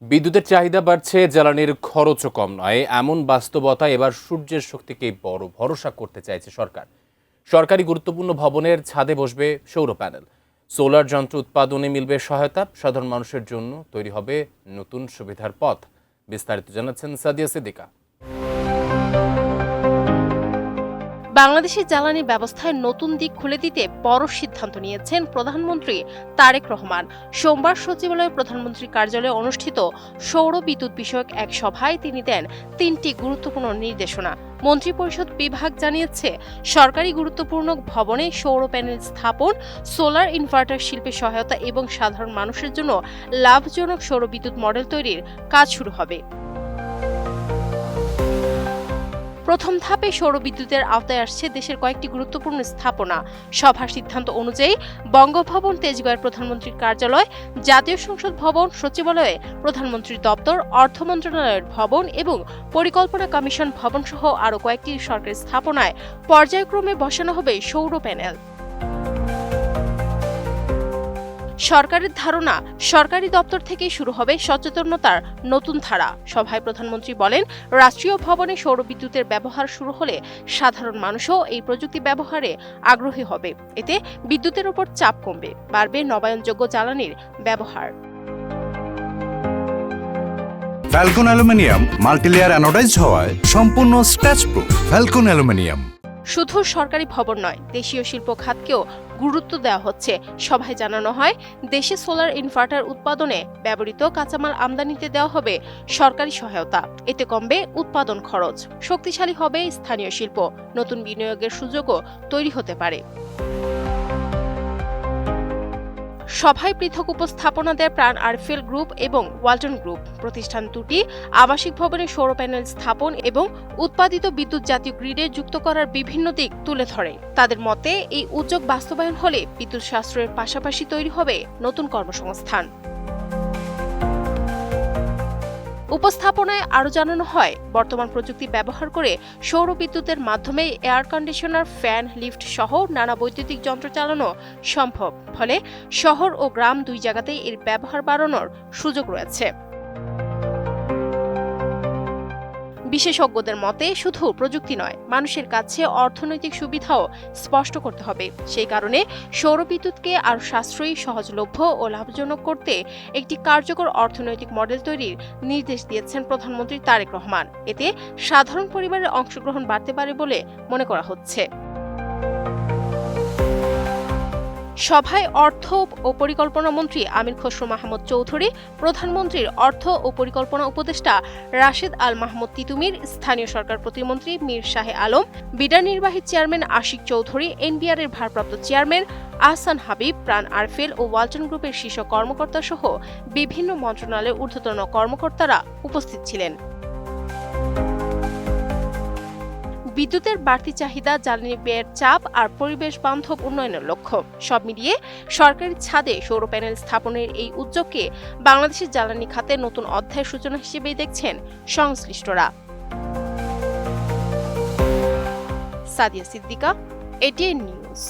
বিদ্যুতের চাহিদা বাড়ছে, জ্বালানির খরচও কম নয়। এমন বাস্তবতা এবার সূর্যের শক্তিকেই বড় ভরসা করতে চাইছে সরকার। সরকারি গুরুত্বপূর্ণ ভবনের ছাদে বসবে সৌর প্যানেল। সোলার যন্ত্র উৎপাদনে মিলবে সহায়তা। সাধারণ মানুষের জন্য তৈরি হবে নতুন সুবিধার পথ। বিস্তারিত জানাচ্ছেন সাদিয়া সিদ্দিকা। বাংলাদেশের জ্বালানি ব্যবস্থায় নতুন দিক খুলে দিতে বড় সিদ্ধান্ত নিয়েছেন প্রধানমন্ত্রী তারেক রহমান। সোমবার সচিবালয়ে প্রধানমন্ত্রীর কার্যালয়ে অনুষ্ঠিত সৌর বিদ্যুৎ বিষয়ক এক সভায় তিনি দেন 3টি গুরুত্বপূর্ণ নির্দেশনা। মন্ত্রিপরিষদ বিভাগ জানিয়েছে, সরকারি গুরুত্বপূর্ণ ভবনে সৌর প্যানেল স্থাপন, সোলার ইনভার্টার শিল্পে সহায়তা এবং সাধারণ মানুষের জন্য লাভজনক সৌর বিদ্যুৎ মডেল তৈরির কাজ শুরু হবে। প্রথম ধাপে সৌর বিদ্যুতের আওতায় আসছে দেশের কয়েকটি গুরুত্বপূর্ণ স্থাপনা। সভার সিদ্ধান্ত অনুযায়ী বঙ্গভবন, তেজগাঁয়ের প্রধানমন্ত্রীর কার্যালয়, জাতীয় সংসদ ভবন, সচিবালয়ে প্রধানমন্ত্রীর দপ্তর, অর্থ মন্ত্রণালয়ের ভবন এবং পরিকল্পনা কমিশন ভবন সহ আরও কয়েকটি সরকারি স্থাপনায় পর্যায়ক্রমে বসানো হবে সৌর প্যানেল। সরকারের ধারণা, সরকারি দপ্তর থেকে শুরু হবে সচেতনতার নতুন ধারা। সভায় প্রধানমন্ত্রী বলেন, রাষ্ট্রীয় ভবনে সৌর বিদ্যুতের ব্যবহার শুরু হলে সাধারণ মানুষও এই প্রযুক্তি ব্যবহারে আগ্রহী হবে। এতে বিদ্যুতের উপর চাপ কমবে, বাড়বে নবায়নযোগ্য জ্বালানির ব্যবহার। ফ্যালকন অ্যালুমিনিয়াম মাল্টিলেয়ার অ্যানোডাইজড হওয়ায় সম্পূর্ণ স্ক্র্যাচ প্রুফ। Falcon aluminium. শুধু সরকারি ভবন নয়, দেশীয় শিল্প খাতকেও গুরুত্ব দেওয়া হচ্ছে। সভায় জানানো হয়, দেশে সোলার ইনভার্টার উৎপাদনে ব্যবহৃত কাঁচামাল আমদানিতে দেওয়া হবে সরকারি সহায়তা। এতে কমবে উৎপাদন খরচ, শক্তিশালী হবে স্থানীয় শিল্প, নতুন বিনিয়োগের সুযোগও তৈরি হতে পারে। সভায় পৃথক উপস্থাপনা দেয় প্রাণ আরফেল গ্রুপ এবং ওয়ালটন গ্রুপ। প্রতিষ্ঠান দুটি আবাসিক ভবনে সৌর প্যানেল স্থাপন এবং উৎপাদিত বিদ্যুৎ জাতীয় গ্রিডে যুক্ত করার বিভিন্ন দিক তুলে ধরে। তাদের মতে, এই উদ্যোগ বাস্তবায়ন হলে বিদ্যুৎ সাশ্রয়ের পাশাপাশি তৈরি হবে নতুন কর্মসংস্থান। উপস্থাপনায় আরও জানানো হয়, বর্তমান প্রযুক্তি ব্যবহার করে সৌর বিদ্যুতের মাধ্যমে এয়ার কন্ডিশনার, ফ্যান, লিফট সহ নানা বৈদ্যুতিক যন্ত্র চালানো সম্ভব। ফলে শহর ও গ্রাম দুই জায়গাতেই এর ব্যবহার বাড়ানোর সুযোগ রয়েছে। বিশেষজ্ঞদের মতে, শুধু প্রযুক্তি নয়, মানুষের কাছে অর্থনৈতিক সুবিধাও স্পষ্ট করতে হবে। সেই কারণে সৌর বিদ্যুৎকে আরও সাশ্রয়ী, সহজলভ্য ও লাভজনক করতে একটি কার্যকর অর্থনৈতিক মডেল তৈরির নির্দেশ দিয়েছেন প্রধানমন্ত্রী তারেক রহমান। এতে সাধারণ পরিবারের অংশগ্রহণ বাড়তে পারে বলে মনে করা হচ্ছে। সভায় অর্থ ও পরিকল্পনা মন্ত্রী আমির খসরু মাহমুদ চৌধুরী, প্রধানমন্ত্রীর অর্থ ও পরিকল্পনা উপদেষ্টা রাশেদ আল মাহমুদ তিতুমির, স্থানীয় সরকার প্রতিমন্ত্রী মীর শাহে আলম, বিডার নির্বাহী চেয়ারম্যান আশিক চৌধুরী, এনবিআর এর ভারপ্রাপ্ত চেয়ারম্যান আহসান হাবিব, প্রাণ আরফেল ও ওয়ালটন গ্রুপের শীর্ষ কর্মকর্তা সহ বিভিন্ন মন্ত্রণালয়ের ঊর্ধ্বতন কর্মকর্তারা উপস্থিত ছিলেন। বিদ্যুতের বাড়তি চাহিদা, জ্বালানি ব্যয়ের চাপ আর পরিবেশ বান্ধব উন্নয়নের লক্ষ্য, সব মিলিয়ে সরকারি ছাদে সৌর প্যানেল স্থাপনের এই উদ্যোগকে বাংলাদেশের জ্বালানি খাতে নতুন অধ্যায়ের সূচনা হিসেবেই দেখছেন সংশ্লিষ্টরা। সাদিয়া সিদ্দিকা, এটিএন নিউজ।